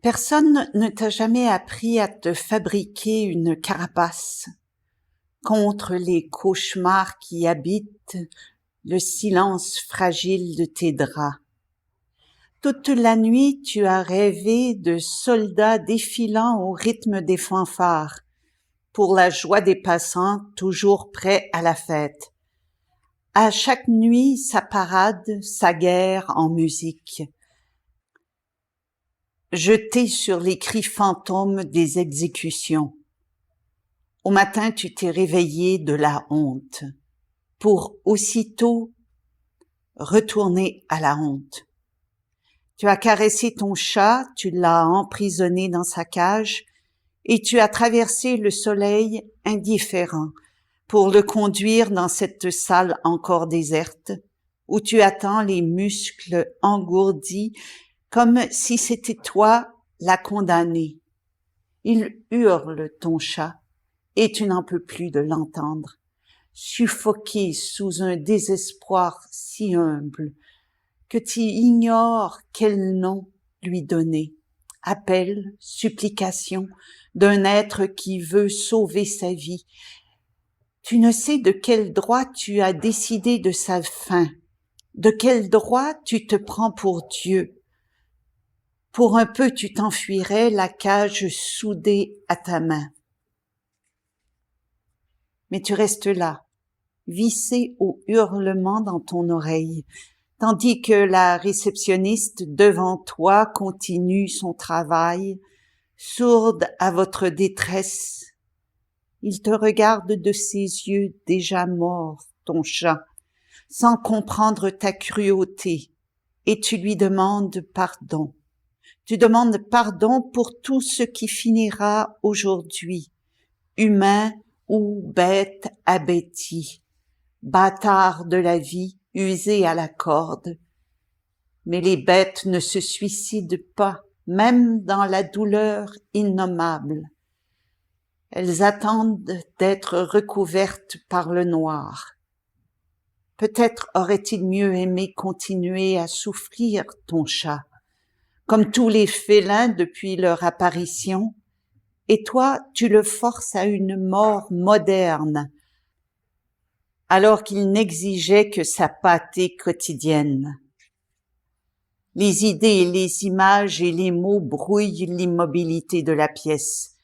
Personne ne t'a jamais appris à te fabriquer une carapace contre les cauchemars qui habitent le silence fragile de tes draps. Toute la nuit, tu as rêvé de soldats défilant au rythme des fanfares, pour la joie des passants toujours prêts à la fête. À chaque nuit, sa parade, sa guerre en musique. Jeté sur les cris fantômes des exécutions. Au matin, tu t'es réveillé de la honte, pour aussitôt retourner à la honte. Tu as caressé ton chat, tu l'as emprisonné dans sa cage, et tu as traversé le soleil indifférent pour le conduire dans cette salle encore déserte, où tu attends les muscles engourdis comme si c'était toi la condamnée. Il hurle, ton chat, et tu n'en peux plus de l'entendre, suffoqué sous un désespoir si humble que tu ignores quel nom lui donner. Appel, supplication d'un être qui veut sauver sa vie. Tu ne sais de quel droit tu as décidé de sa fin, de quel droit tu te prends pour Dieu. Pour un peu, tu t'enfuirais, la cage soudée à ta main. Mais tu restes là, vissé au hurlement dans ton oreille, tandis que la réceptionniste devant toi continue son travail, sourde à votre détresse. Il te regarde de ses yeux déjà morts, ton chat, sans comprendre ta cruauté, et tu lui demandes pardon. Tu demandes pardon pour tout ce qui finira aujourd'hui, humain ou bête abêtie, bâtard de la vie usé à la corde. Mais les bêtes ne se suicident pas, même dans la douleur innommable. Elles attendent d'être recouvertes par le noir. Peut-être aurait-il mieux aimé continuer à souffrir, ton chat, comme tous les félins depuis leur apparition, et toi, tu le forces à une mort moderne, alors qu'il n'exigeait que sa pâtée quotidienne. Les idées et les images et les mots brouillent l'immobilité de la pièce,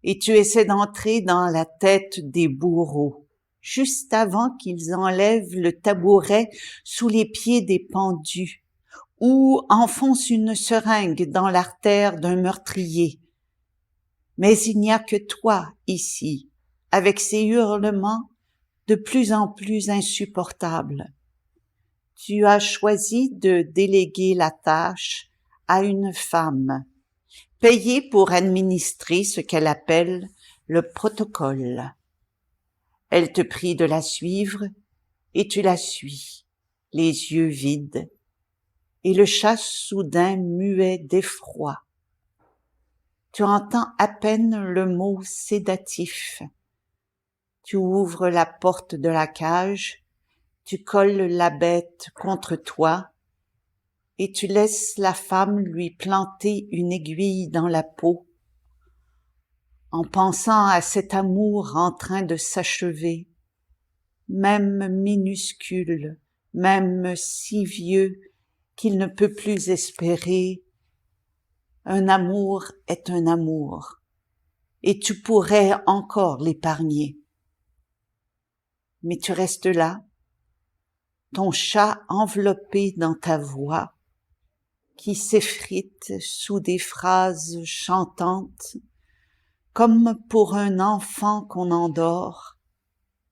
et tu essaies d'entrer dans la tête des bourreaux, juste avant qu'ils enlèvent le tabouret sous les pieds des pendus, ou enfoncent une seringue dans l'artère d'un meurtrier. Mais il n'y a que toi ici, avec ces hurlements de plus en plus insupportables. Tu as choisi de déléguer la tâche à une femme, payée pour administrer ce qu'elle appelle le protocole. Elle te prie de la suivre et tu la suis, les yeux vides, et le chat soudain muet d'effroi. Tu entends à peine le mot sédatif. Tu ouvres la porte de la cage, tu colles la bête contre toi et tu laisses la femme lui planter une aiguille dans la peau en pensant à cet amour en train de s'achever, même minuscule, même si vieux qu'il ne peut plus espérer. Un amour est un amour, et tu pourrais encore l'épargner. Mais tu restes là, ton chat enveloppé dans ta voix, qui s'effrite sous des phrases chantantes, comme pour un enfant qu'on endort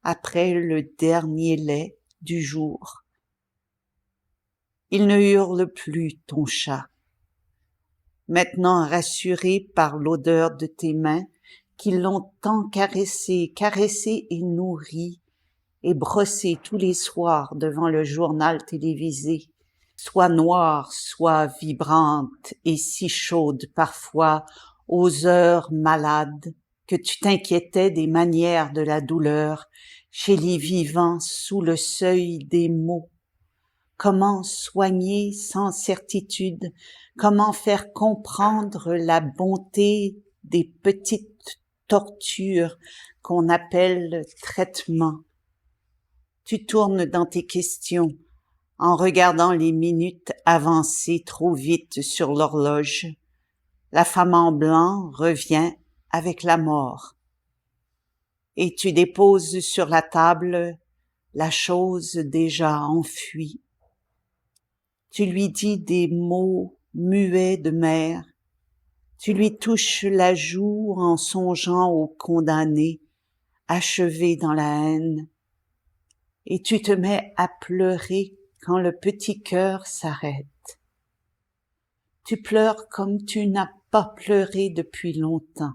après le dernier lait du jour. Il ne hurle plus, ton chat. Maintenant rassuré par l'odeur de tes mains qui l'ont tant caressé et nourri et brossé tous les soirs devant le journal télévisé, soit noire, soit vibrante et si chaude parfois aux heures malades que tu t'inquiétais des manières de la douleur chez les vivants sous le seuil des mots. Comment soigner sans certitude? Comment faire comprendre la bonté des petites tortures qu'on appelle traitement? Tu tournes dans tes questions en regardant les minutes avancer trop vite sur l'horloge. La femme en blanc revient avec la mort. Et tu déposes sur la table la chose déjà enfuie. Tu lui dis des mots muets de mère. Tu lui touches la joue en songeant au condamné, achevé dans la haine. Et tu te mets à pleurer quand le petit cœur s'arrête. Tu pleures comme tu n'as pas pleuré depuis longtemps.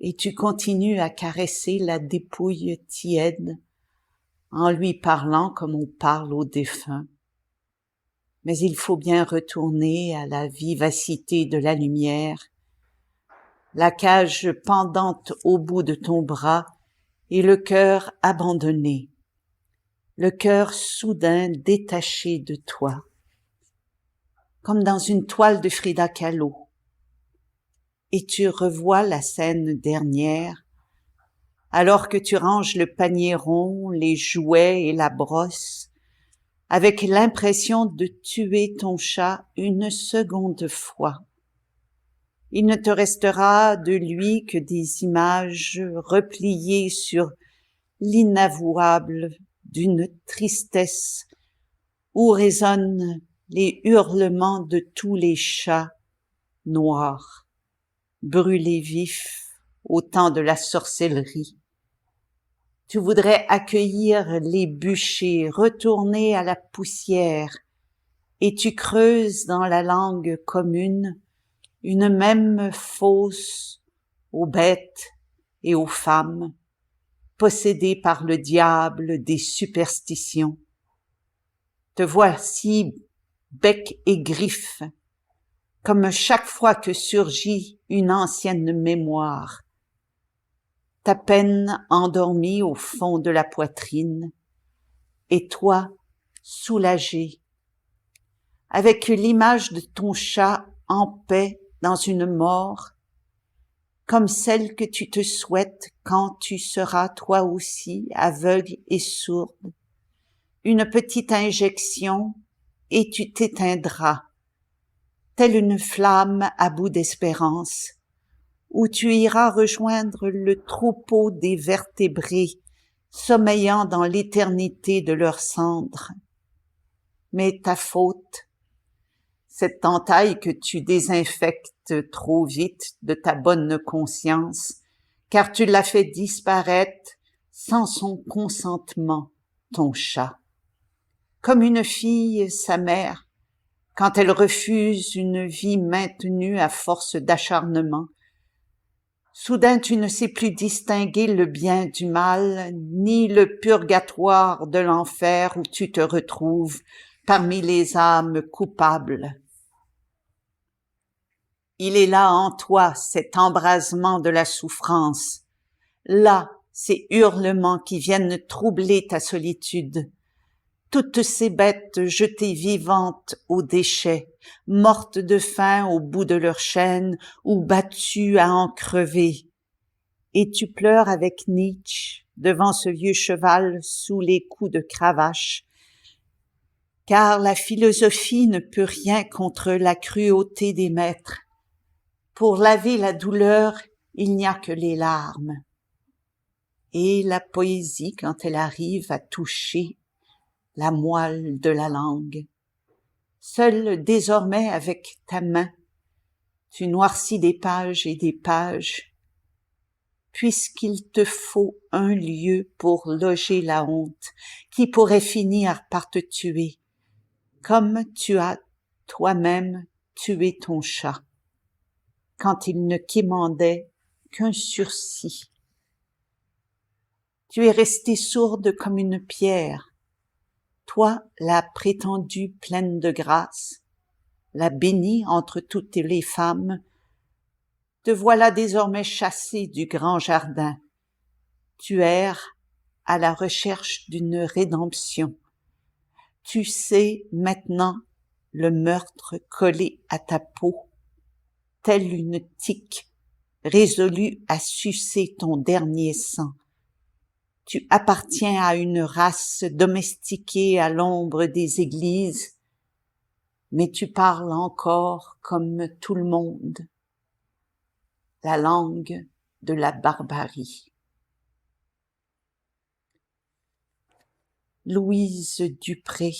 Et tu continues à caresser la dépouille tiède en lui parlant comme on parle aux défunts. Mais il faut bien retourner à la vivacité de la lumière, la cage pendante au bout de ton bras et le cœur abandonné, le cœur soudain détaché de toi, comme dans une toile de Frida Kahlo. Et tu revois la scène dernière, alors que tu ranges le panier rond, les jouets et la brosse, avec l'impression de tuer ton chat une seconde fois. Il ne te restera de lui que des images repliées sur l'inavouable d'une tristesse où résonnent les hurlements de tous les chats noirs, brûlés vifs au temps de la sorcellerie. Tu voudrais accueillir les bûchers, retourner à la poussière, et tu creuses dans la langue commune une même fosse aux bêtes et aux femmes, possédées par le diable des superstitions. Te voici bec et griffes, comme chaque fois que surgit une ancienne mémoire, ta peine endormie au fond de la poitrine, et toi soulagé, avec l'image de ton chat en paix dans une mort, comme celle que tu te souhaites quand tu seras toi aussi aveugle et sourde. Une petite injection et tu t'éteindras, telle une flamme à bout d'espérance, où tu iras rejoindre le troupeau des vertébrés, sommeillant dans l'éternité de leurs cendres. Mais ta faute, cette entaille que tu désinfectes trop vite de ta bonne conscience, car tu l'as fait disparaître sans son consentement, ton chat. Comme une fille, sa mère, quand elle refuse une vie maintenue à force d'acharnement. Soudain, tu ne sais plus distinguer le bien du mal, ni le purgatoire de l'enfer où tu te retrouves parmi les âmes coupables. Il est là en toi, cet embrasement de la souffrance. Là, ces hurlements qui viennent troubler ta solitude. Toutes ces bêtes jetées vivantes aux déchets, mortes de faim au bout de leur chaîne ou battues à en crever. Et tu pleures avec Nietzsche devant ce vieux cheval sous les coups de cravache, car la philosophie ne peut rien contre la cruauté des maîtres. Pour laver la douleur, il n'y a que les larmes. Et la poésie, quand elle arrive à toucher la moelle de la langue. Seul désormais avec ta main, tu noircis des pages et des pages, puisqu'il te faut un lieu pour loger la honte, qui pourrait finir par te tuer, comme tu as toi-même tué ton chat, quand il ne quémandait qu'un sursis. Tu es restée sourde comme une pierre, toi, la prétendue pleine de grâce, la bénie entre toutes les femmes, te voilà désormais chassée du grand jardin. Tu erres à la recherche d'une rédemption. Tu sais maintenant le meurtre collé à ta peau, telle une tique résolue à sucer ton dernier sang. Tu appartiens à une race domestiquée à l'ombre des églises, mais tu parles encore comme tout le monde, la langue de la barbarie. Louise Dupré.